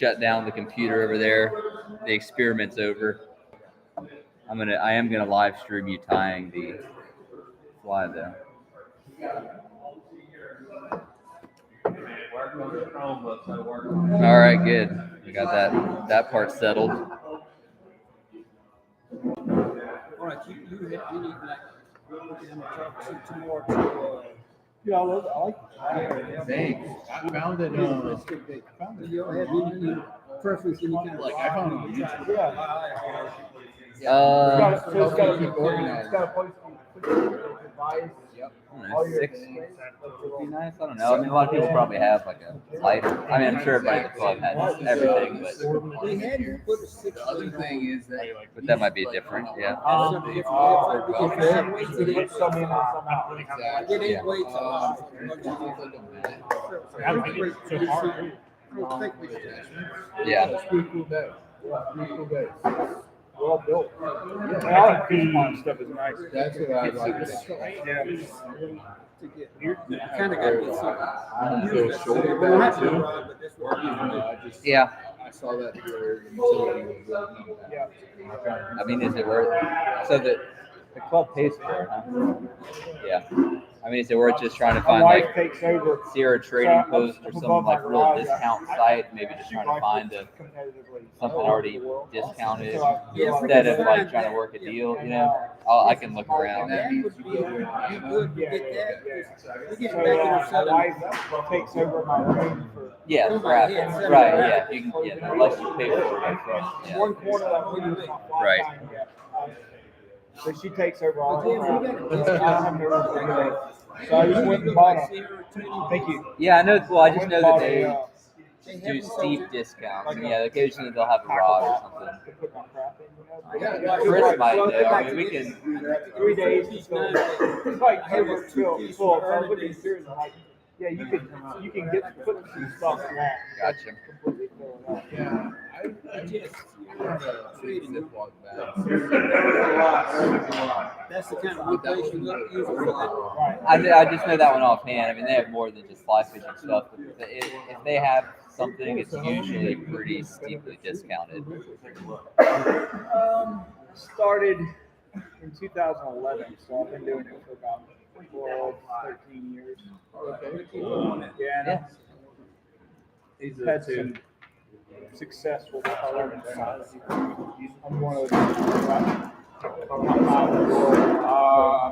shut down the computer over there. The experiment's over. I am gonna live stream you tying the fly though. All right, good. We got that part settled. All right, you need like some more to. Yeah, I like Thanks. I found it. Do you have any preference? Any kind of Like I found it on YouTube. Yeah. So it's got to keep organized. It's got a place to put your advice. Yep. I don't know, 6 would be nice. I don't know. I mean, a lot of people probably have like a lighter. I mean, I'm sure everybody at the club has everything, but They had you put a 6. The other thing is that that might be different. Yeah. Get Yeah. 8 weights. Yeah. It's pretty cool day. Pretty cool day. Well built. Yeah, I like Piedmont stuff is nice. That's what I like. Yeah. You kind of got to get something. I don't feel shoulder But I bad have to too. ride, but that's what I just Yeah. I saw that for utility. Yeah. I mean, is it worth it? So the club pays for it, huh? Yeah. I mean, is it worth just trying to My find wife like takes over. Sierra Trading So, Post or above some my like real garage, discount site? Maybe just trying to find competitively. something already discounted Yeah, instead of like trying to work a deal. You know, I can look around. that would be good to get that. We get So back in my our setup. wife takes over my room for Yeah, right. Yeah, you can. Yeah, unless you pay for it up front. Yeah. one corner of my room is not flat Right. time yet. So she takes over all But yeah, of we it. got a I don't have no room to go. So I just went and bought a. Thank you. Yeah, I know. Well, I just know that they They do have steep discounts. And yeah, occasionally they'll have a rod or something. To put my crap in, you know. Yeah, Chris might know. I mean, we can. 3 days. It's like ever full. So I was looking at yours and like, yeah, you can get put some stuff in that. Gotcha. Completely fill it out. Yeah, I just Ziploc bag. That's the kind of rotation you use for that. Right. I just know that one offhand. I mean, they have more than just fly fishing stuff. But if they have something, it's usually pretty steeply discounted. Started in 2011, so I've been doing it for about 12, 13 years. Yeah, and I've had some successful tournaments. I'm one of those. I'm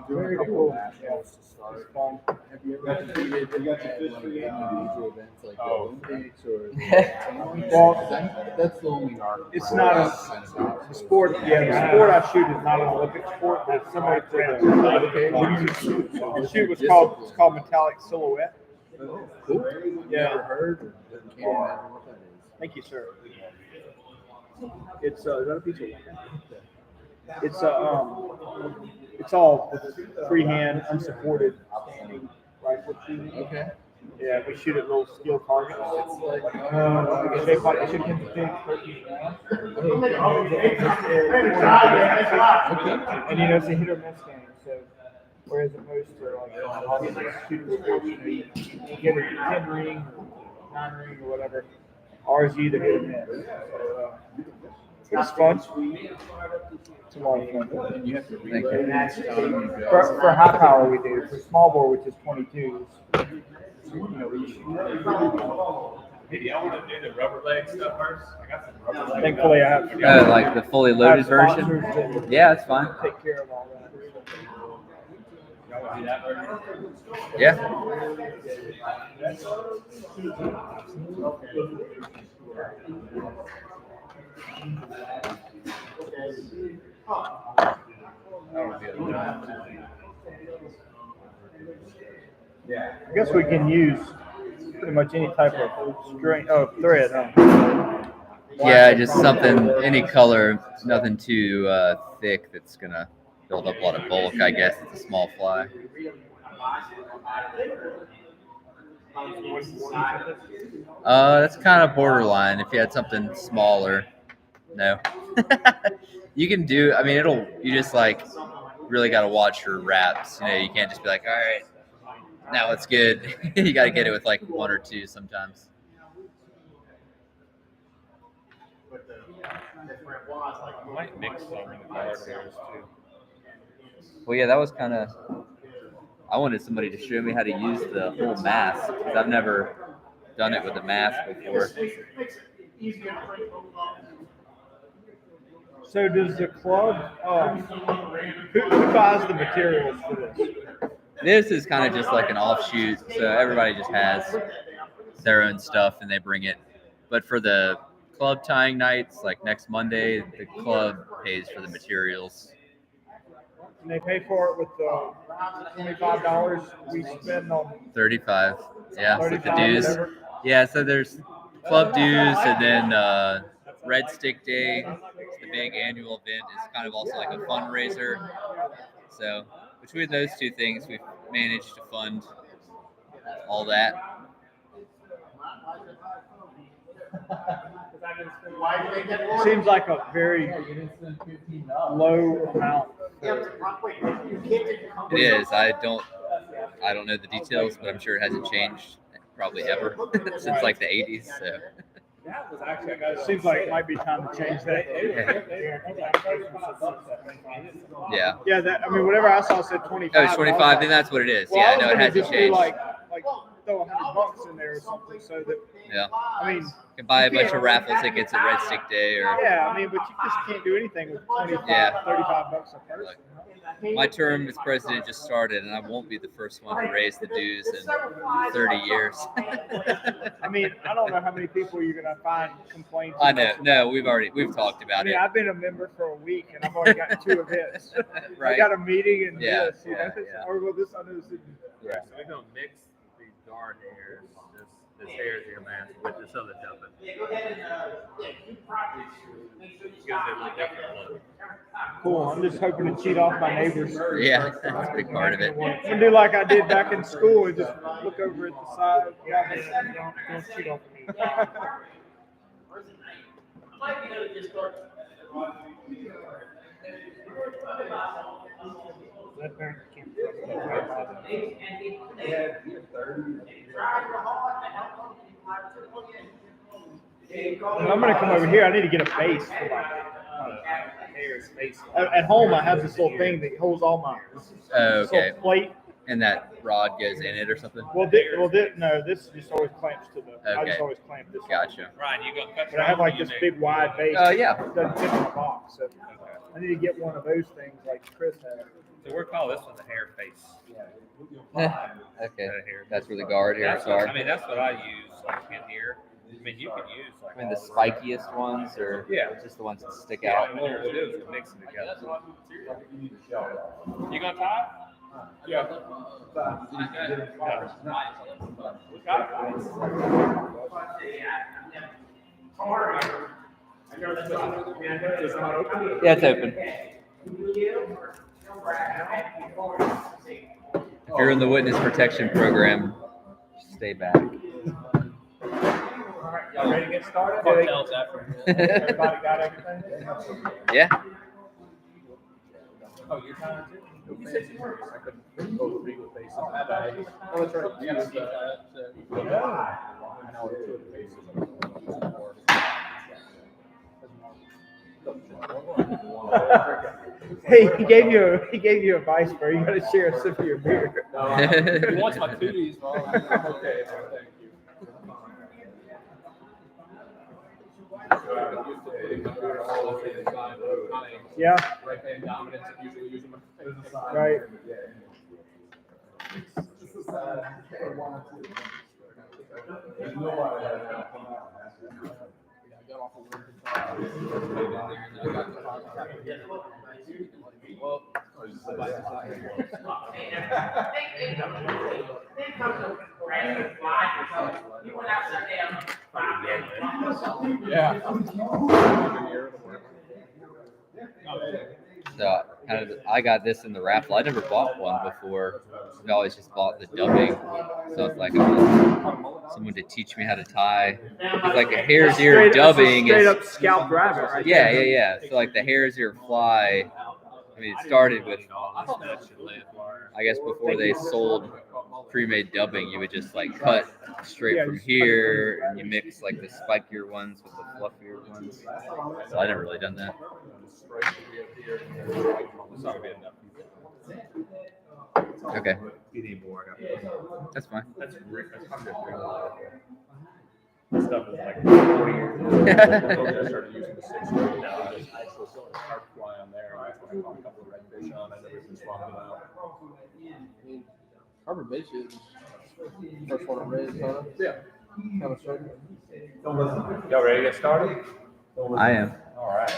doing a couple. Yeah, it's fun. Have you ever competed in like individual events like the Olympics or? Well, That's the only art. it's not a sport. Yeah, the sport I shoot is not an Olympic sport. It's similar to the shoot was called metallic silhouette. Cool. Yeah. Never heard or can't imagine what that is. Thank you, sir. It's is that a piece of it's all freehand, unsupported standing rifle shooting. Okay. Yeah, we shoot at little steel targets. It's like shaped like a chicken thing. And you know it's a hit or miss game. So whereas opposed to like obviously shooting sports, you get a 10 ring, 9 ring, or whatever. Ours you either hit or miss. So, it's fun. It's a lot of fun. And you have to reload each time you go. For high power, we do. For small bore, which is 22s, we shoot. Hey, do y'all want to do the rubber leg stuff first? I got some rubber leg. Thankfully, I have. Like the fully I have loaded version. sponsors that Yeah, it's fine. take care of all that. Y'all want to do that version? Yeah. I guess we can use pretty much any type of string, thread, huh? Yeah, just something, any color, nothing too thick that's gonna build up a lot of bulk. I guess it's a small fly. That's kind of borderline. If you had something smaller, no. You can do. I mean, you just like really got to watch your wraps. You know, you can't just be like, all right, now it's good. You got to get it with like 1 or 2 sometimes. I might mix some in the guard hairs too. Well, yeah, that was kind of. I wanted somebody to show me how to use the whole mask because I've never done it with the mask before. So does the club? Who buys the materials for this? This is kind of just like an offshoot, so everybody just has their own stuff and they bring it. But for the club tying nights, like next Monday, the club pays for the materials. And they pay for it with the $25 we spend on 35, yeah, with the 35, dues. whatever. Yeah, so there's club dues and then Red Stick Day, it's the big annual event. It's kind of also like a fundraiser. So between those two things, we've managed to fund all that. Seems like a very low amount. It is. I don't know the details, but I'm sure it hasn't changed probably ever since like the 80s. So Seems like it might be time to change that. yeah. Yeah, that, I mean, whatever I saw said 25. Oh, it's 25. Then that's what it is. Well, Yeah, I was no, it gonna hasn't just do changed. like throw $100 in there or something, so that Yeah. I mean, You can buy a bunch of raffle tickets at Red Stick Day, or yeah, I mean, but you just can't do anything with 25, Yeah. $35 a person. my term as president just started, and I won't be the first one to raise the dues in 30 years. I mean, I don't know how many people you're gonna find complain. I know. No, we've talked I about mean, it. I've been a member for a week and I've already gotten 2 events. I Right. got a meeting and Yeah, this, you know, yeah. or well, this, I know this. Yeah. So we're gonna mix these guard hairs, this hairs here, man, with this other dumping. Gives it a different look. Cool. I'm just hoping to cheat off my neighbors. Yeah, that's a big part of it. I'm gonna do like I did back in school and just look over at the side. Yeah, don't cheat off me. I'm gonna come over here. I need to get a base for my hair's face. At home, I have this little thing that holds all my Oh, this okay. little plate. And that rod goes in it or something. No, this just always clamps to the. I Okay. just always clamp this. Gotcha. Ryan, you gonna cut But I have like this big wide base. Yeah. It doesn't fit in my box, so I need to get one of those things like Chris has. So we're calling this one the hair face. Okay. That's where the guard hairs That's what, are. I mean, that's what I use like in here. I mean, you could use like. I mean, the all spikiest ones, or Yeah. just the ones that stick Yeah, out. what we'll do is we'll mix them together. You gonna tie? Yeah. Yeah, it's open. If you're in the witness protection program, stay back. Y'all ready to get started? Everybody got everything? Yeah. Oh, you're trying to? You said you were. I couldn't go with legal face on that. Oh, that's right. You gotta see that. I know it's two faces. Hey, he gave you advice, bro. You gotta share a sip of your beer. He wants my cooties, bro. I'm okay, bro. Thank you. Yeah. Right hand dominance, usually using my Right. So I got this in the raffle. I never bought one before. I've always just bought the dubbing. So it's like I want someone to teach me how to tie. It's like a hare's ear dubbing Straight is up scalp rabbit, right? yeah. So like the hare's ear fly I mean, it started with, lead wire. I guess before they sold pre-made dubbing, you would just like cut straight Yeah, from just cut it here, and you mix like the spikier ones with the fluffier ones. So I never really done that. It's not gonna be enough. Okay, You need more. that's fine. That's probably this stuff is like 40 years old. I started using the 6 now. There's actual carp fly on there. I caught a couple of redfish on it. Everything swapped it out. Harbor Bay shit. First one I read, kind of. Yeah. Kind of straight. Y'all ready to get started? I am. All right.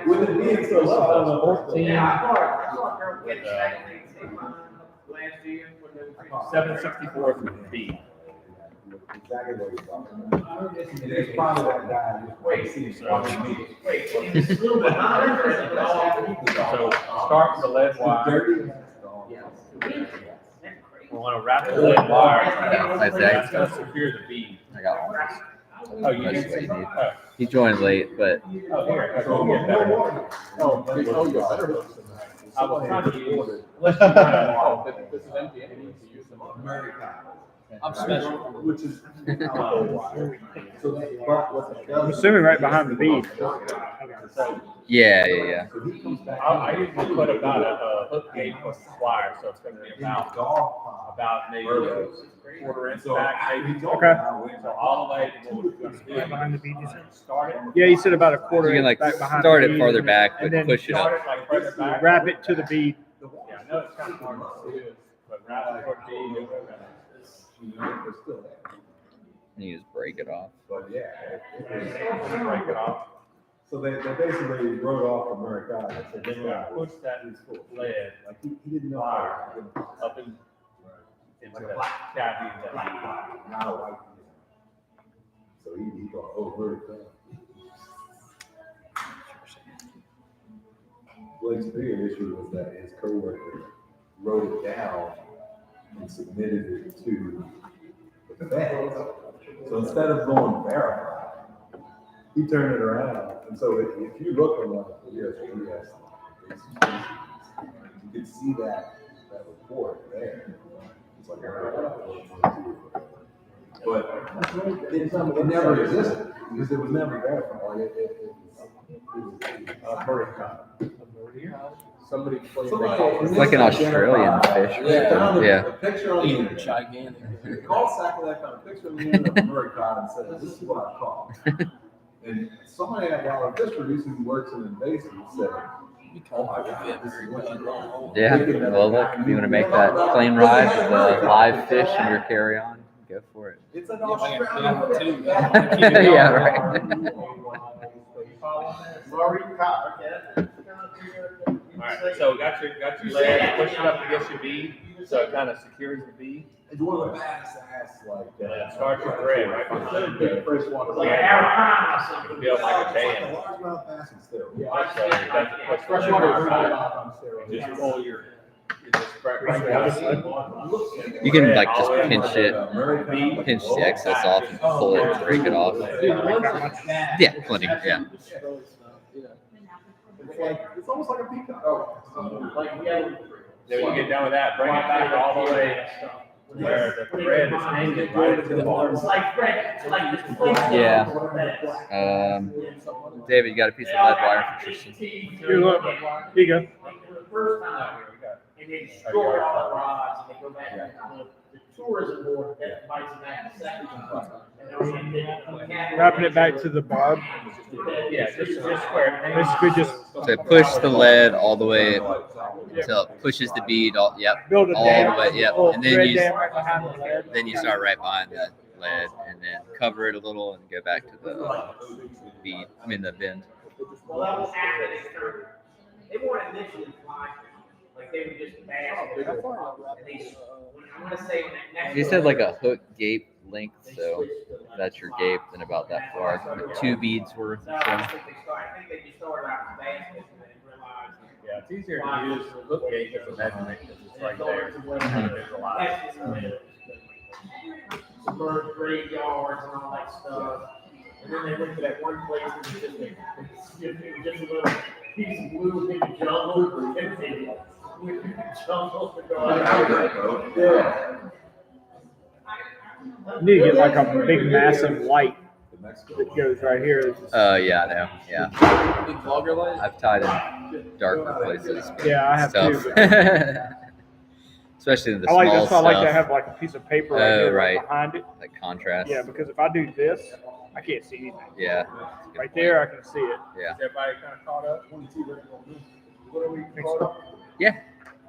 With it being so low, 764 for the beat. exactly what he's talking about. And it's probably that guy who's So start with the lead wire. dirty. We want to wrap the lead wire. Nice, That's going to secure the bead. I got one. Oh, you That's do? what you need. Oh, He joined late, but oh, here. That's what we get better. Yeah, better. I was trying to use. Unless you want If this is empty, I need to use some. I'm special. Which is. So that, but what that I'm does. assuming right behind the bead. yeah. So he comes back. I usually put about a hook gauge plus wire, so it's going to be about maybe a quarter inch back, maybe. Okay. So all the way to what we're going to do. Right behind the bead, you said? Start it. Yeah, you said about a quarter You can inch like back behind start the it bead, farther back, but and then push it Start up. it like further back. wrap it to the bead. Yeah, I know it's kind of hard to do, but wrap it toward the bead. And you just break it off. But yeah. Break it off. So they basically wrote off Americana. So Then we're gonna push that lead Like he didn't know. wire up into the cavity of that bead. Not a white. So he thought, oh, Americana. Blake's bigger issue was that his coworker wrote it down and submitted it to the feds. So instead of going verify, he turned it around. And so if you look on yes, you can see that report there. It's like, but it never existed because it was never verified. Somebody playing. It's like an Australian fish. Yeah. A picture on the internet. Gigantic. Call Sackler, found a picture on the internet of Americana and said, this is what I caught. And somebody at Dollar Fish Producing who works in invasive said, oh my God, this is what you caught. Yeah. Well, look, if you want to make that plane ride with the live fish in your carry-on, go for it. It's an Yeah, Australian. Yeah, right. Alright, so got your lead, push it up against your bead, so it kind of secures the bead. It's one of the baddest ass, like, Start your thread right behind the bead. freshwater. Like an build like a dam. Largemouth bass and still. So that's freshwater just pull your, just right down. You can like just pinch the excess off and pull it and break it off. Yeah, plenty. Yeah. It's almost like a peacock. Then when you get done with that, bring it back all the way where the thread is hanging right to the bottom. Yeah. David, you got a piece of lead wire for Tristan. Here, look. Here you go. And they destroy all the rods and they go back to the tourism board that bites them back in seconds. Wrapping it back to the barb. Yeah, just square. Basically just So push the lead all the way until it pushes the bead all, yep, build a all dam. the way, yep. little And then thread you, dam right behind the lead. then you start right behind the lead and then cover it a little and go back to the bead, I mean the bend. Well, that was after they started. They weren't initially fly fishing. Like they were just bass. And they, I'm gonna say when that next. He said like a hook gape length, so that's your gape, then about that far, with 2 beads worth. No, I think they just started out with bass fishing and then realized. Yeah, it's easier to use the hook gauge as a measurement because it's right there. There's a lot. That's just the bird graveyards and all that stuff. And then they went to that one place and just a little piece of blue in the jungle, and they went through the jungle to go out. Yeah. You need to get like a big massive light that goes right here. Yeah, I know. Yeah, Big vlogger light? I've tied in darker places. Yeah, I have Stuff. too. Especially the I like small that's why I like to stuff, have like a piece of paper right Oh, here right. behind it. like contrast. Yeah, because if I do this, I can't see anything. Yeah. That's a good Right point. there, I can see it. Yeah. Is everybody kind of caught up? What are we caught up?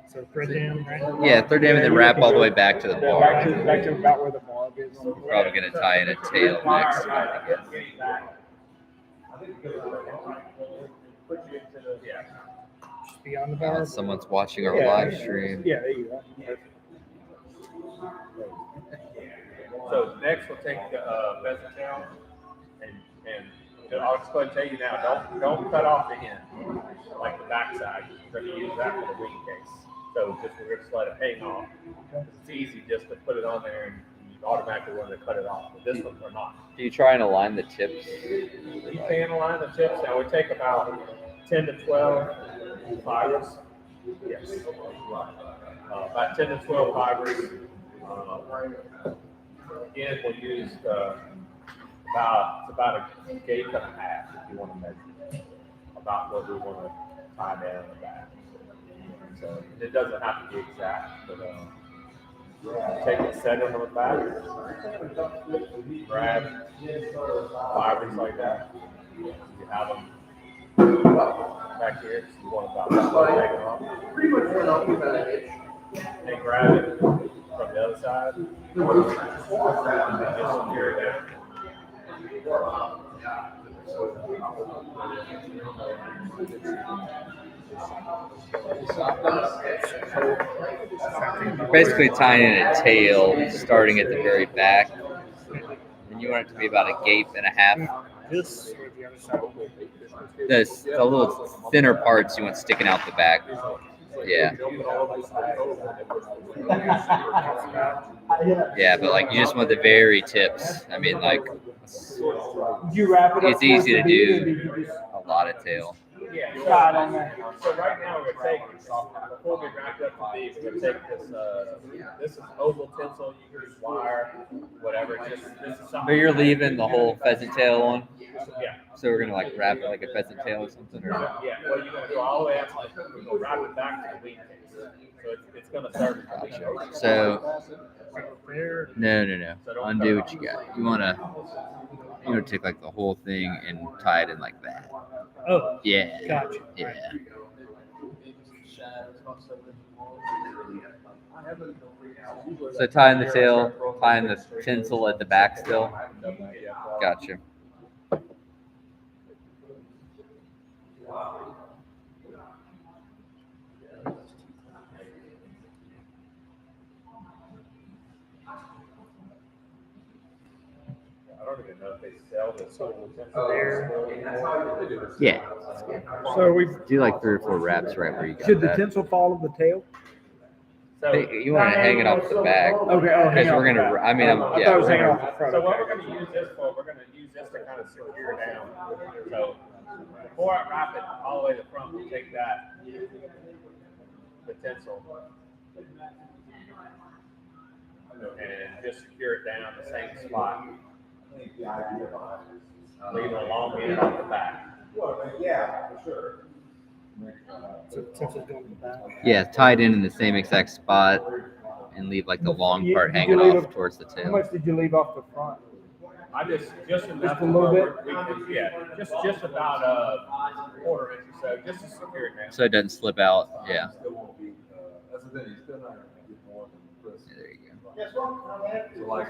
So thread down, right? Yeah, third dam and then wrap all the way back to the Yeah, bar. back to about where the barb is. Probably gonna tie in a tail next time, I guess. Put you into the, Yeah. Just beyond the barb. Someone's watching our Yeah. live stream. Yeah, there you go. So next we'll take the pheasant tail and I'll just go ahead and tell you now, don't cut off the end, like the backside. We're gonna use that for the wing case. So we're just let it hang off. It's easy just to put it on there and you automatically want to cut it off. But this one we're not. Do you try and align the tips? You can align the tips. Now we take about 10 to 12 fibers. Yes. About 10 to 12 fibers. Again, we'll use about a gauge and a half if you want to measure about what we want to tie down the back. So it doesn't have to be exact, but take it, set it on the back, grab fibers like that. You have them back here, so you want about that much taken off. pretty much went off about an inch. And grab it from the other side. And just secure it down. You're basically tying in a tail, starting at the very back, and you want it to be about a gap and a half. This or the other side. The little thinner parts you want sticking out the back. Yeah. Yeah, but like you just want the very tips. I mean, like Did you wrap it up? It's easy to towards the bead, do. or did you just a lot of tail. Yeah. tie it on there? So right now we're gonna take, before we wrap up the bead, we're gonna take this is oval tinsel, you can use wire, whatever, this is something. But you're leaving the whole pheasant tail on, Yeah, so we're gonna like wrap it like a pheasant tail or something. Or yeah, well, you're gonna go all the way up, like, we're gonna wrap it back to the wing case. So it's gonna start. Gotcha. So no. Undo what you got. You wanna take like the whole thing and tie it in like that. Oh, Yeah. gotcha. Yeah. So tying the tail, tying the tinsel at the back still. Gotcha. I don't even know if they sell this oval tinsel. Yeah. So we Do like 3 or 4 wraps right where you got should the that. tinsel follow the tail? So, Hey, you want to hang it off the back. Okay. Oh, Because hang we're on. gonna. I mean, I thought yeah. it was we're hanging gonna- off the front. so what Okay. we're gonna use this for, we're gonna use this to kind of secure down. So before I wrap it all the way to the front, we take that, the tinsel, and just secure it down the same spot. Leaving a long end off the back. Yeah, for sure. So tinsel's going to the back. Yeah, tied in the same exact spot, and leave like the long part Did you hanging leave off it- towards the How tail. much did you leave off the front? I just enough. a little bit? We can, yeah, just about a quarter inch or so, just to secure it down. So it doesn't slip out. Yeah. Still won't be, that's the thing, you're still not gonna get more than this. There you go. So like,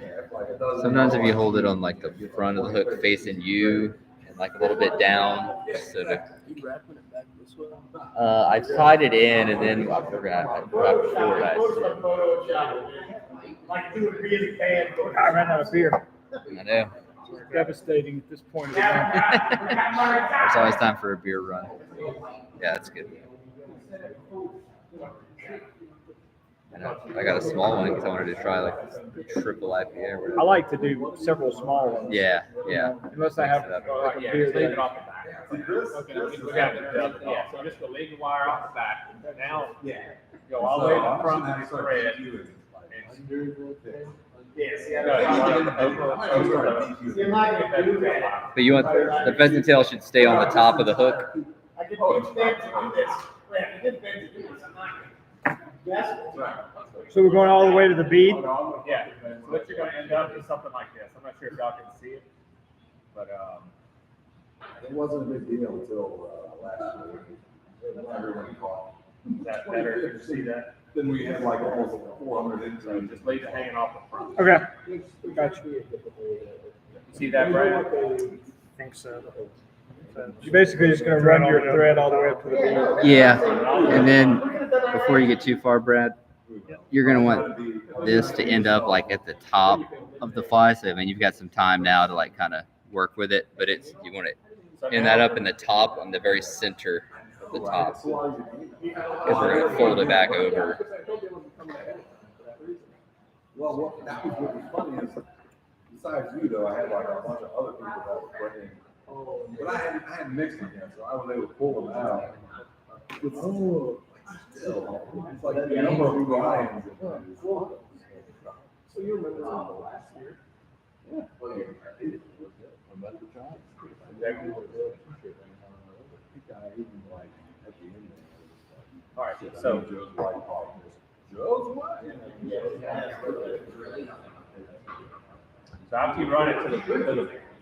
yeah, if like it doesn't- Sometimes if you hold it on like the front of the hook facing you and like a little bit down, so to, You wrapping it back this way? I tied it in and then I forgot. I wrapped it forward. Like do a really bad. I ran out of beer. I know. Devastating at this point of the game. There's always time for a beer run. Yeah, that's good. And I got a small one because I wanted to try like triple IPA or whatever. I like to do several small ones. Yeah, yeah. Unless I have Mix it up. like a Yeah, beer just leave that it off the back. We got it. Yeah, so just gonna leave the wire off the back. Now, go all the way to the front of the thread. You're not gonna do that. But you want the pheasant tail should stay on the top of the hook. I can teach them to do this. Right, I can get them to do this. I'm not gonna. Yes. So we're going all the way to the bead. Yeah, so what you're gonna end up is something like this. I'm not sure if y'all can see it, but, It wasn't a big deal until last year. Then everyone caught. is that better? Can you see that? Then we had like almost 400 So interns. just leave it hanging off the front. Okay. Gotcha. You see that, Brad? I think so. You're basically just gonna run your thread all the way up to the bead. Yeah, and then before you get too far, Brad, you're gonna want this to end up like at the top of the fly. So I mean, you've got some time now to like kind of work with it, but you want to end that up in the top, on the very center of the top, because we're gonna fold it back over. Well, what was funny is, besides you though, I had like a bunch of other people that were bringing. But I had mixed them here, so I was able to pull them out. But still, it's like the number of grinds. So you remember last year? Yeah. All right, so after you run it to the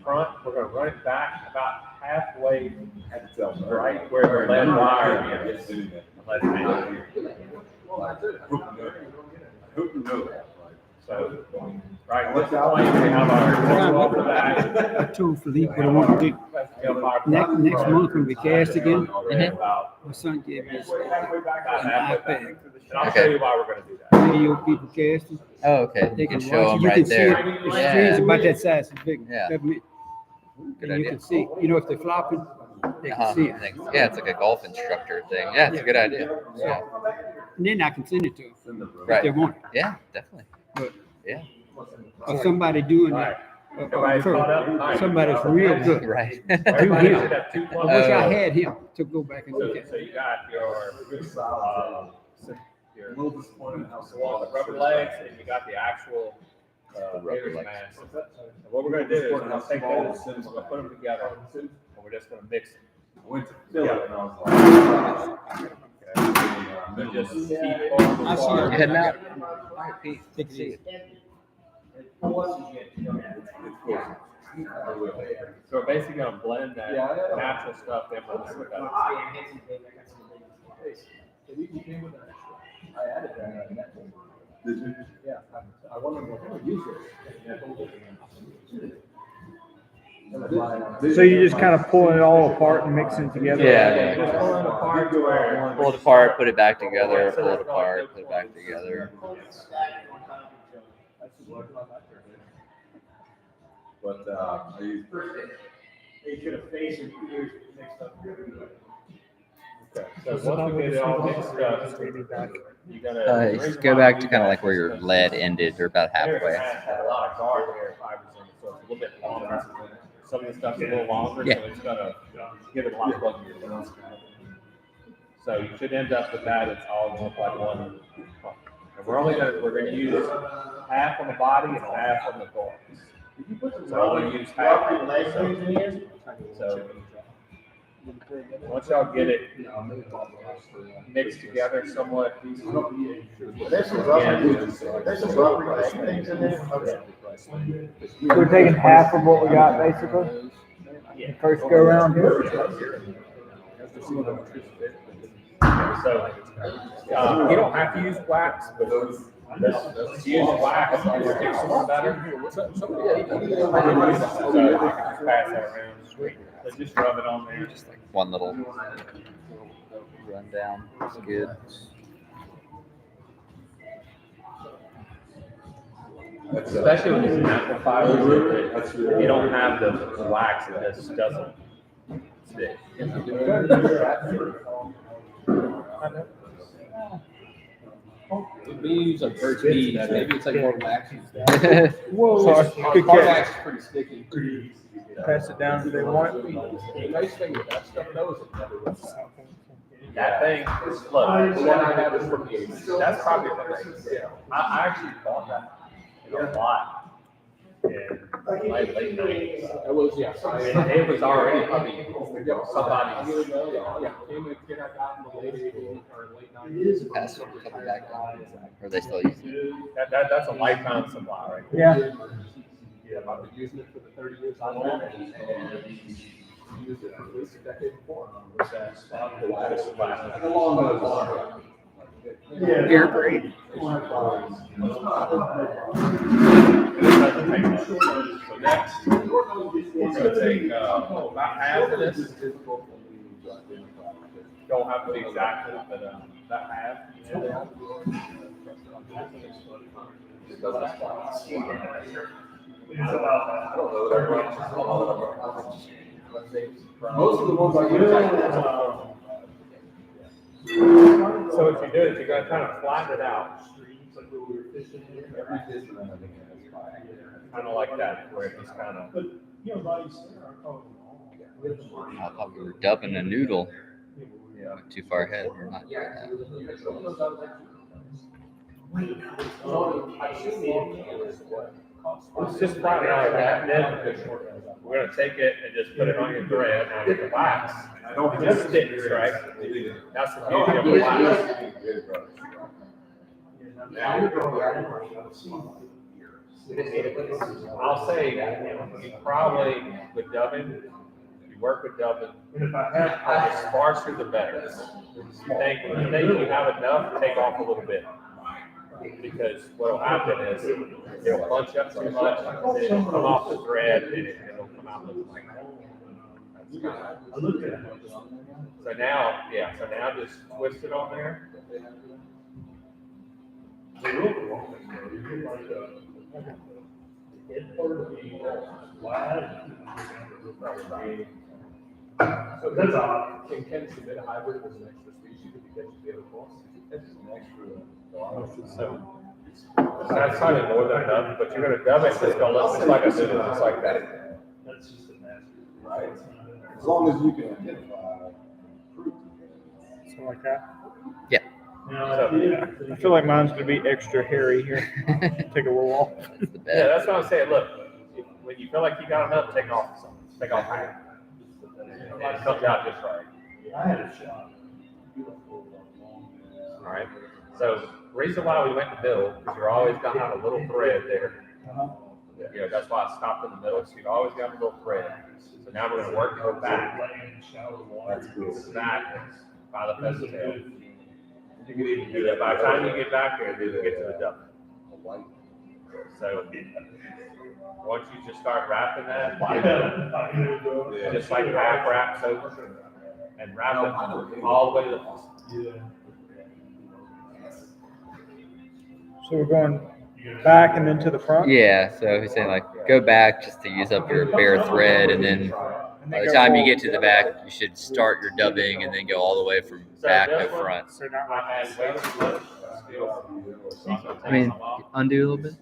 front, we're gonna run it back about halfway right where the lead wire is. Let it hang. So, right, what's the point? We have our off the back. I told Philippe what I want to do. Next month when we cast again, my son gave me an iPad. I'll show you why we're gonna do that. Video people casting. Oh, okay. They You can can show watch them it. You right can see there. it. The screen's Yeah. about that size. It's big. Yeah. Good Good and you idea. can see, you know, if they're flopping, they can see it. Yeah, it's like a golf instructor thing. Yeah, it's a good idea. Yeah, And then I can send it to them if right. they want it. Yeah, definitely. But Yeah. or somebody doing All it. right. Everybody's caught up? All right. Somebody's real good. Right. Do Everybody him. should have two I points. wish I Oh. had him to go back and look at. So you got your A little disappointed how the rubber legs, and you got the actual rubber hitter's legs. mask. And what we're gonna do is we're gonna take those, and we're gonna put them together, and we're just gonna mix them. I went to fill it and I was like. So just keep pulling them I see apart. it. Heading out. Take it easy. So we're basically gonna blend that natural stuff in with this together. Did you? Yeah. I wonder what you use it. So you just kind of pulling it all apart and mixing it together. Yeah. Just pulling it apart to where. Pull it apart, put it back together, pull it apart, put it back together. But, I used. They should have faced it years mixed up. So once we get it all mixed up, you gotta. Just go back to kind of like where your lead ended, or about halfway. Had a lot of guard hair fibers in it, so it's a little bit longer. Some of the stuff's a little longer, Yeah. so it's gonna give it a lot of pluggier. So you should end up with that, it's all gonna look like one. And we're gonna use half on the body and half on the thorax. So we're gonna use half. So once y'all get it mixed together somewhat. There's some rubber leg things in there. We're taking half of what we got basically. The first go around here. So, you don't have to use wax, but let's use wax, it sticks more better. So I can just pass that around. So just rub it on there. Just like one little rundown. It's good. Especially when it's an amplifier, you don't have the wax, it just doesn't stick. We use like birch bees, maybe it's like more wax. Whoa, Hard good catch. wax is pretty sticky. Pass it down. Do they want it? The nice thing with that stuff though is it never runs out. That thing, look, The one I have is from the 80s. that's probably the thing. I actually bought that a lot in my late 90s. It was, yeah. It was already probably somebody's. Yeah, came with a kid I got in the late 80s or late 90s. Pass it coming back down. Or are they still using it? That's a lifetime supply, right? Yeah. Yeah, I've been using it for the 30 years I've had it. And used it at least a decade before. The lattice supply. And along those lines. Air braid. It doesn't take much. So next, we're gonna take about half of this. Don't have to be exactly, but about half. Most of the ones I use. So what you do is you're gonna kind of flatten it out, kind of like that, where it just kind of. I thought we were dubbing a noodle. Went too far ahead. We're not doing that. It's just flatten it out like that, and then we're gonna take it and just put it on your thread, now with the wax. It just sticks, right? That's the beauty of the wax. I'll say, you probably, with dubbing, you work with dubbing, the sparser the better. You think you have enough, take off a little bit. Because what'll happen is, it'll bunch up too much, and it'll come off the thread, and it'll come out looking like that. So now, just twist it on there. So that's odd. Can Ken submit a hybrid as an extra species if he catches the other course? That's an extra. So that's probably more than enough, but you're gonna dub it, it's gonna look just like a noodle, just like that. That's just a mess. Right. As long as you can identify fruit. Something like that. Now, I feel like mine's gonna be extra hairy here. Take a little off. That's the Yeah, best. that's what I'm saying, look, when you feel like you got enough, take off some, take off half. And it comes out just right. I had a shot. Alright, so reason why we went in the middle, because you're always gonna have a little thread there. You know, that's why I stopped in the middle, so you've always got a little thread. So now we're gonna work to go back, That's good. back by the pheasant tail. You can even do that, by the time you get back here, you get to the duck. So, once you just start wrapping that, just like half wraps over, and wrap it all the way to the. So we're going back and then to the front? Yeah, so he's saying like go back just to use up your bare thread, and then by the time you get to the back, you should start your dubbing and then go all the way from back to front. So not I like had way too much steel. I mean, undo a little bit.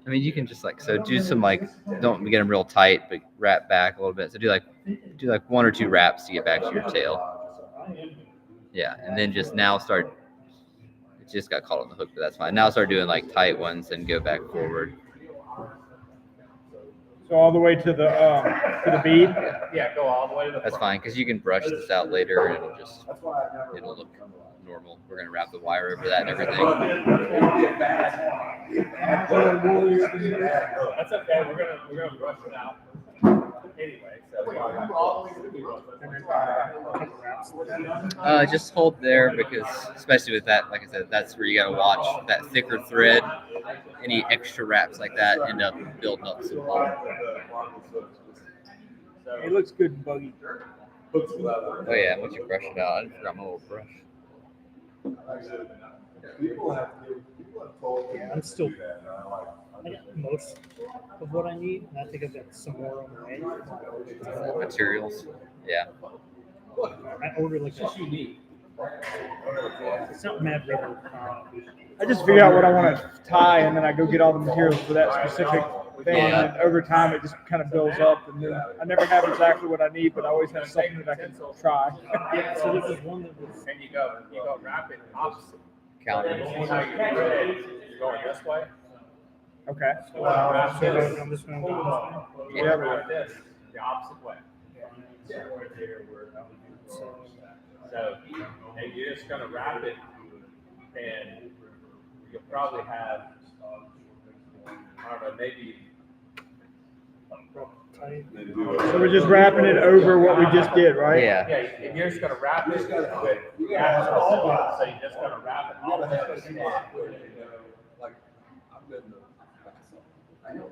I mean, you can just like do some like don't get them real tight, but wrap back a little bit. So do like 1 or 2 wraps to get back to your tail. Yeah, and then just now start. It just got caught on the hook, but that's fine. Now start doing like tight ones and go back forward. so all the way to the bead. Yeah, go all the way to the That's front. fine because you can brush this out later and it'll look normal. We're gonna wrap the wire over that and everything. That's okay, we're gonna brush it out. Anyway, so. Just hold there because, especially with that, like I said, that's where you gotta watch that thicker thread. Any extra wraps like that end up building up some bulk. It looks good and buggy. Oh yeah, once you brush it out, I forgot my little brush. People have told me. I'm still- to do that, and I'm like, I got most of what I need, and I think I've got some more on the way. Materials. Yeah. I ordered like It's just unique. Something mad river. I just figure out what I want to tie, and then I go get all the materials for that specific thing. Yeah. And then over time, it just kind of builds up. And then I never have exactly what I need, but I always have something that I can try. Yeah, so this is one that was. And you go wrap it opposite. Counter. See how you thread, you're going this way. Okay. So on this one, Yeah. Wrap this the opposite way. So, and you're just gonna wrap it, and you'll probably have, I don't know, maybe. So we're just wrapping it over what we just did, right? Yeah. Yeah, and you're just gonna wrap it with that specific, so you're just gonna wrap it all the way. Like, I've been to. I know.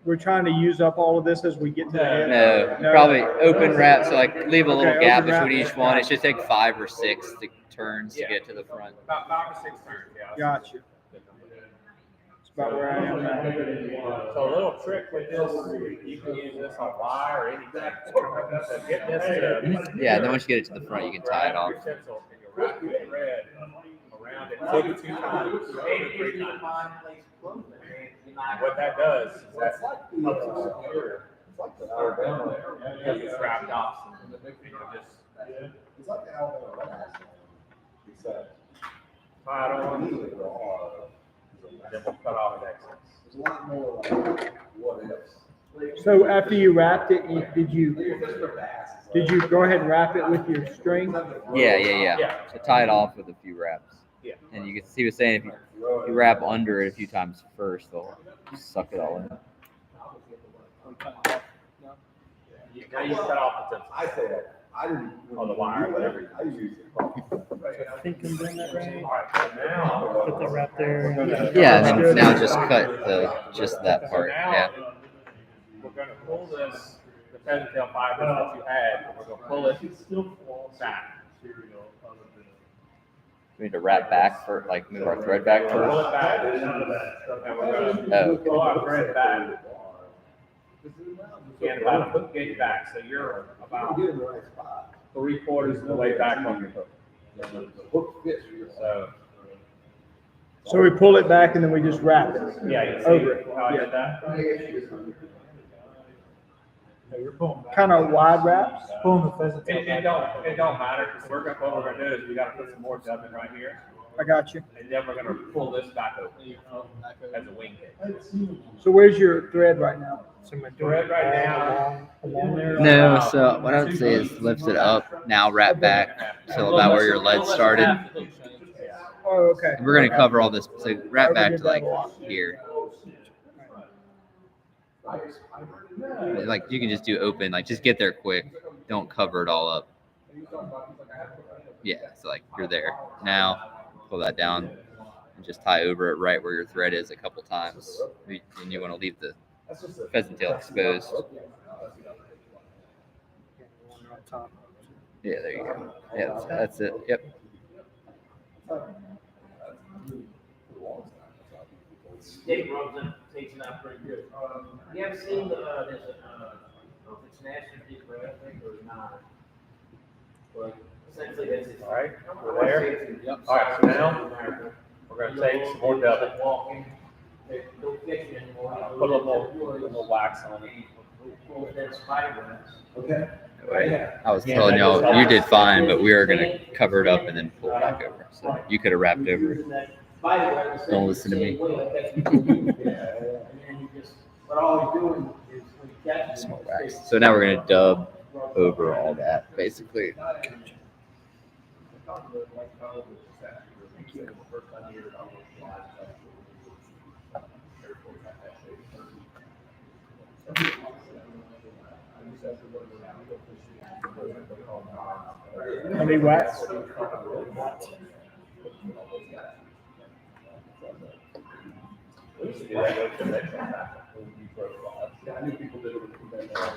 We're trying to use up all of this as we get to the end. No, probably open wrap. So like leave a little Okay, gap open wrap. between each one. It should take 5 or 6 turns Yeah. to get to the front. About 5 or 6 turns, yeah. Gotcha. It's about where I am now. So a little trick with this, you can use this on wire or anything. So get this to. Yeah, and then once you get it to the front, you can tie it off. Your stencil, and you wrap your thread around it, maybe 2 times, maybe 3 times. What that does is that helps it secure because it's wrapped opposite. And you just It's like the Alabama Red, except tie it on, and really they're all, then we'll cut off the excess. there's a lot more like what ifs. So after you wrapped it, did you Just for bass, it's like- did you go ahead and wrap it with your string? Yeah. Yeah. So tie it off with a few wraps. Yeah. And you can see, he was saying if you wrap under it a few times first, they'll suck it all in. Now you cut off the tips. I say that. I didn't. On the wire, whatever. I use it. I think I'm doing that right. All right, so now. Put the wrap there. Yeah, and then now just cut just that part. So now, Yeah. we're gonna pull this, the pheasant tail fiber that you had, and we're gonna pull it back. We need to wrap back for like move our thread back Pull first. it back, and we're gonna Oh. pull our thread back. And about a hook gauge back, so you're about Get in the right spot. 3/4 of the way back on your hook. The hook fits your. So, So we pull it back and then we just wrap it. yeah, you Over see it. how I did that? Kind of wide wraps. It don't matter, because what we're gonna do is we gotta put some more dubbing right here, I got you. and then we're gonna pull this back over as a wing cage. So where's your thread right now? So my Thread right now. along there. No, so what I would say is lift it up, now wrap back till about where your lead started. Oh, okay. And we're gonna cover all this, so wrap back to like here. Like you can just do open, like just get there quick. Don't cover it all up. Yeah, so like you're there. Now pull that down and just tie over it right where your thread is a couple times. And you want to leave the pheasant tail exposed. Yeah, there you go. Yeah, that's it. Yep. Dave rubs it, takes it out pretty good. You ever seen the, there's a, I don't know if it's National Geographic or not. But essentially that's it. All right, we're there. All right, so now we're gonna take some more dubbing. Walking, don't fix it anymore. Put a little wax on it. Pull that spider webs. Okay. Right. I was telling y'all you did fine, but we were gonna cover it up and then pull it back over. So you could have wrapped over it. Don't listen to me. But all you're doing is when you catch it. Small wax. So now we're gonna dub over all that, basically. How many wax? We used to do that with the Yeah, I knew people did it with conventional.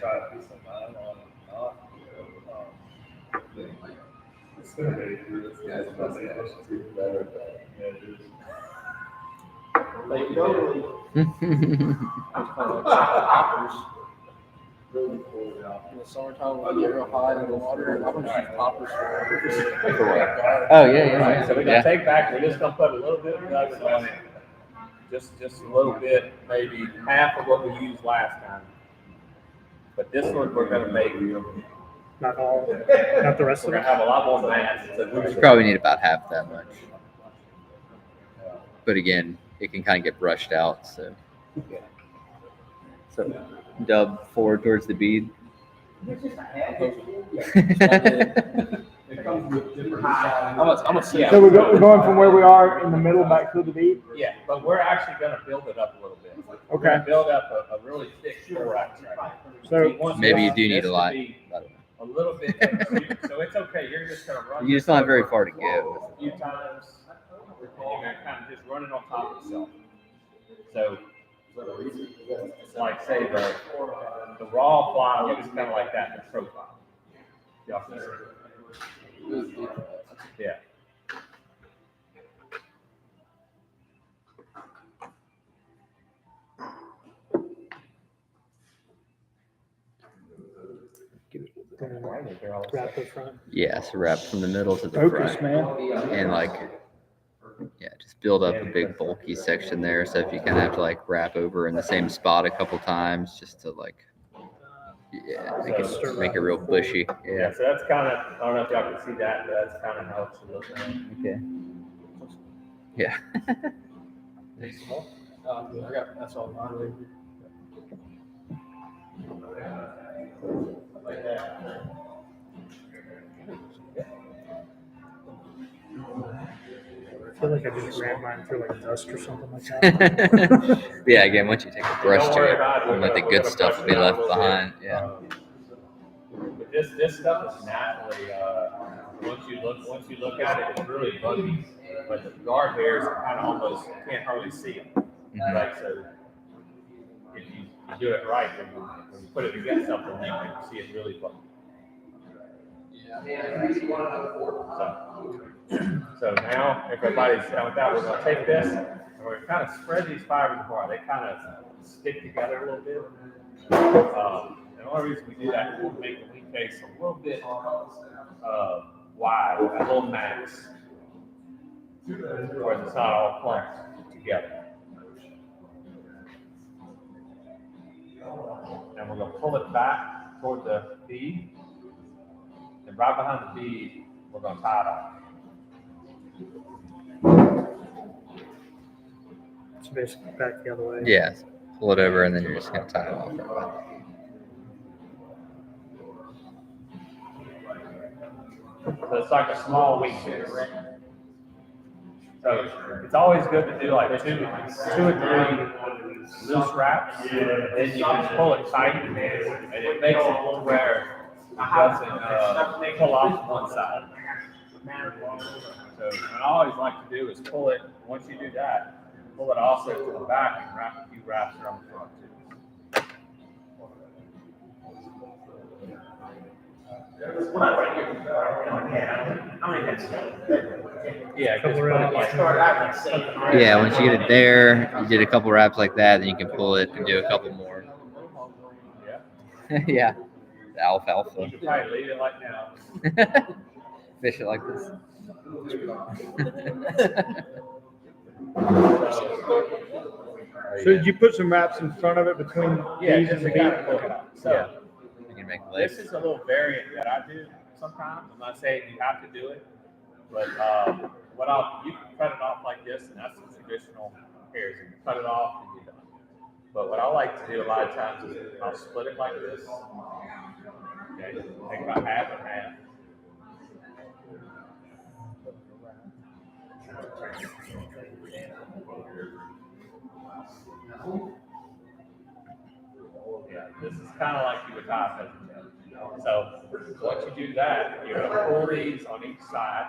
Guys, that's even better. Like normally, In the summertime, when you get real high in the water, I'm gonna shoot poppers for Oh yeah, All right, so we're gonna yeah. take back, we're just gonna put a little bit of nuggets on it. Just a little bit, maybe half of what we used last time. But this one, we're gonna make, we're Not all, not the rest of gonna it. have a lot more mass. You probably need about half that much. But again, it can kind of get brushed out. So dub forward towards the bead. It comes with different sizes. I'm gonna see. So we're going from where we are in the middle back to the bead? Yeah, but we're actually gonna build it up a little bit. We're Okay. gonna build up a really thick thorax right here. So We want Maybe you this- do need this a to lot. be I don't know. A little bit, so it's okay, you're just gonna run. You just don't have very far to go. A few times, and you're gonna kind of just run it on top of itself. So, like say the raw fly looks kind of like that in profile. Y'all can see. Yeah. Wrap the front. Yeah, so wrap from the middle to the focus, front, man. and like, yeah, just build up a big bulky section there. So if you kind of have to like wrap over in the same spot a couple times, just to like, yeah, make it real bushy. Yeah, Yeah. so that's kind of, I don't know if y'all can see that, but that's kind of how it should look like. Okay. Yeah. I got, that's all mine. I feel like I just ran mine through like dust or something like that. Yeah. Again, once you take a brush Don't to worry it, about it. and let the We're good gonna stuff brush be it out left a little bit. behind. Yeah. But this stuff is naturally, once you look at it, it's really buggy. But the guard hairs are kind of almost, you can't hardly see them. Mhm. Right, so if you do it right, when you put it against something, you can see it really buggy. So now, if everybody's done with that, we're gonna take this, and we're gonna kind of spread these fibers apart. They kind of stick together a little bit. The only reason we do that is to make the wing face a little bit wide, a little max, where it's not all clumped together. And we're gonna pull it back toward the bead, and right behind the bead, we're gonna tie it off. So basically back the other way. Yeah. Pull it over, and then you're just gonna tie it off. Right away. So it's like a small wingtip. So it's always good to do like two or three loose wraps, and then you can pull it tight, and it makes it where it doesn't pull off one side. So what I always like to do is pull it, once you do that, pull it also to the back and wrap a few wraps around the front too. Yeah, because Yeah. Once you get it there, you did a couple wraps like that, then you can pull it and do a couple more. Yeah. The alfalfa. you should probably leave it like now. Fish it like this. So did you put some wraps in front of it between Yeah, these just and to the kind of bead? pull it out. So Yeah. You can make this legs. is a little variant that I do sometimes. I'm not saying you have to do it, but you can cut it off like this, and that's the traditional hairs. You can cut it off and you're done. But what I like to do a lot of times is I'll split it like this. Okay, take about half and half. Yeah, this is kind of like you would tie a pheasant tail. So once you do that, you're gonna pull these on each side,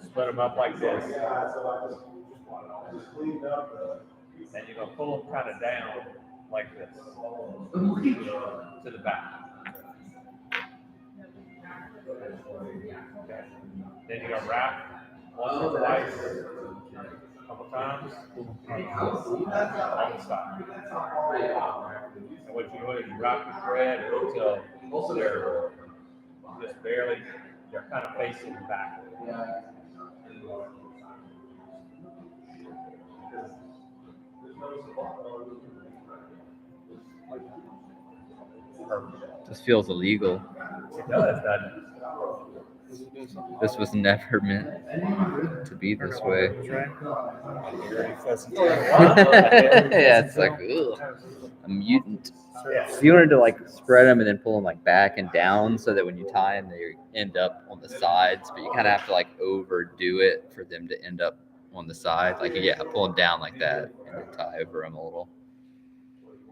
split them up like this. And you're gonna pull them kind of down like this to the back. Okay. Then you're gonna wrap once or twice. couple times on the side. And what you do is you rock your thread until they're just barely, they're kind of facing back. Perfect. This feels illegal. It does, doesn't it? This was never meant to be this way. Yeah, it's like, ugh, a mutant. So you wanted to like spread them and then pull them like back and down so that when you tie them, they end up on the sides. But you kind of have to like overdo it for them to end up on the side. Like, yeah, pull them down like that and then tie over them a little.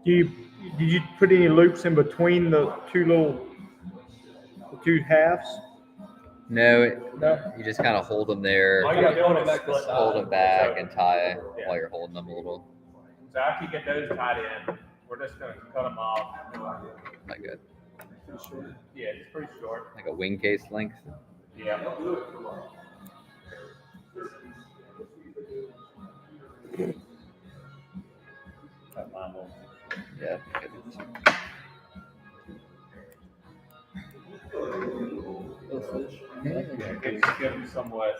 Did you put any loops in between the two halves? No, No. you just kind of hold them there, All you gotta do is split hold them back and tie Yeah. while you're holding them a little. So after you get those tied in, we're just gonna cut them off. Like a Yeah, it's pretty short. like a wing case length. Yeah. Cut mine off. Yeah. Give them somewhat.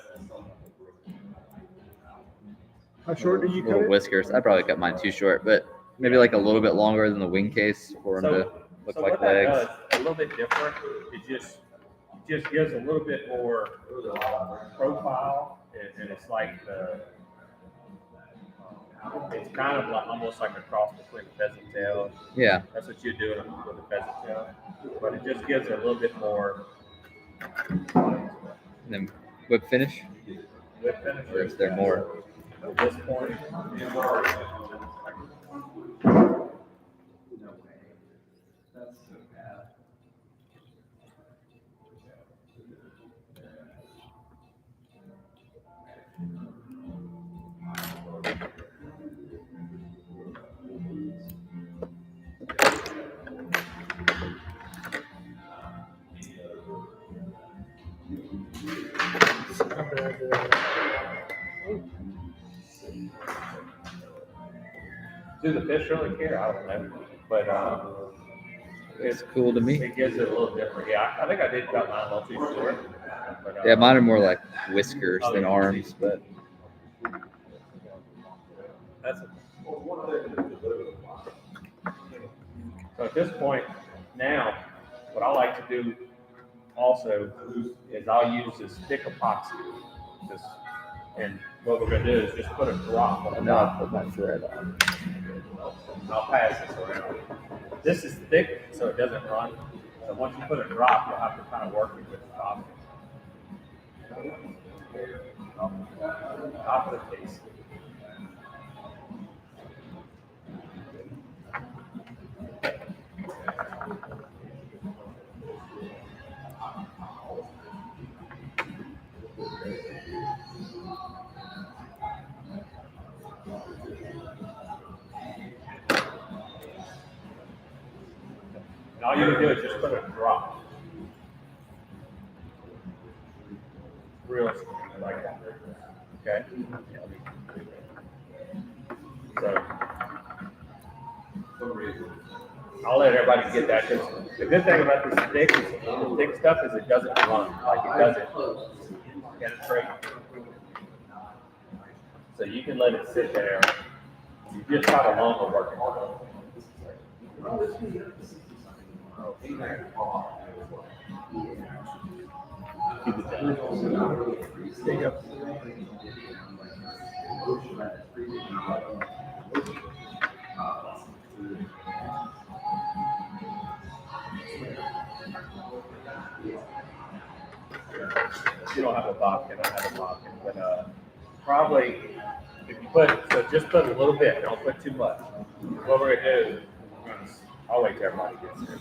How short did you cut Little it? whiskers. I probably cut mine too short, but maybe like a little bit longer than the wing case for them to look So like what that legs. does, a little bit different, it just gives a little bit more profile, and it's like it's kind of like almost like a cross between pheasant tail. Yeah. That's what you're doing with the pheasant tail, but it just gives it a little bit more And then whip finish. whip finish. Or is there more? At this point, do the fish really care? I don't know, but It's cool to me. it gives it a little different. Yeah, I think I did cut mine a little too short. But, Yeah, mine are more like whiskers than arms, but That's it. So at this point, now, what I like to do also is I'll use this thick epoxy. And what we're gonna do is just put a drop on the now I top. put my thread on. I'll pass this around. This is thick, so it doesn't run. So once you put a drop, you'll have to kind of work it with the top. Top of the case. And all you can do is just put a drop. Real smooth, like that. Okay? So, I'll let everybody get that, because the good thing about this thick stuff is it doesn't run, like it doesn't penetrate. So you can let it sit there. You just got a longer working on keep it down. There you go. You don't have a Bobcat, I have a Bobcat, but probably if you just put a little bit, don't put too much. What we're gonna do, I'll wait till everybody gets here.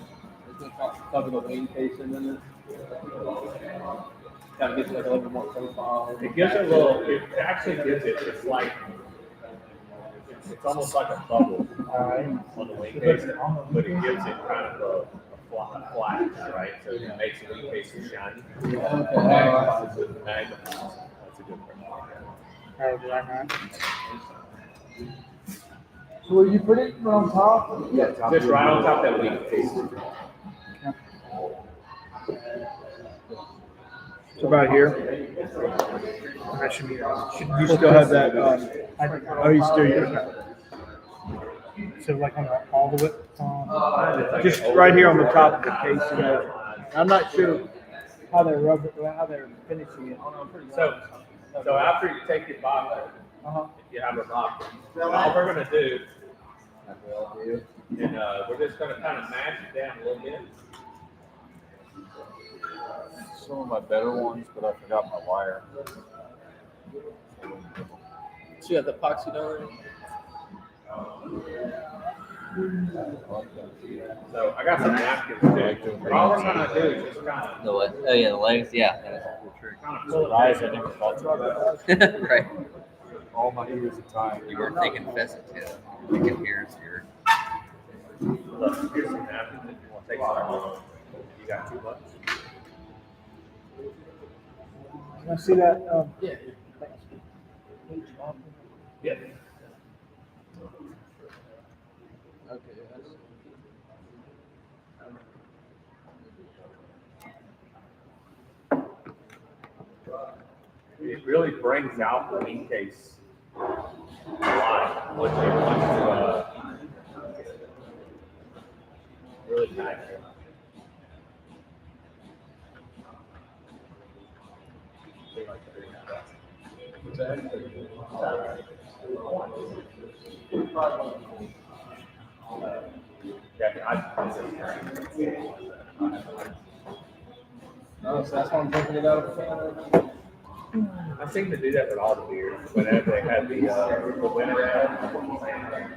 Cover the wing casing in it. Kind of gets like a little bit more profile. It gives it a little, it actually gives it, it's like, it's almost like a bubble on the wing case, but it gives it kind of a flat, right? So it makes the wing case shiny. Magnifies. That's a good word. Oh, did I not? So will you put it on top? Yeah, Just right on top of that leaf piece. It's about here. That should be. Should you still have that? Oh, you still use that. So like on all the way, just right here on the top of the case. You know, I'm not sure how they're finishing it. So after you take your bottle, if you have a bottle, all we're gonna do, and we're just gonna kind of mash it down a little bit. Some of my better ones, but I forgot my wire. So you have the epoxy down So I got some napkins too. But all we're gonna do is just kind of The what? Oh yeah, the legs. Yeah. pull it Guys, I down. never thought about that. Right. All my ears are tired. You were thinking pheasant tail. Thinking here's your. Look, here's some napkins if you want to take some. You got too much? Can I see that? Yeah. Okay. It really brings out the meat case a lot. Once you really nice. Oh, so that's why I'm taking it out of the can. I seem to do that with all the beers. Whenever they have the winter ad,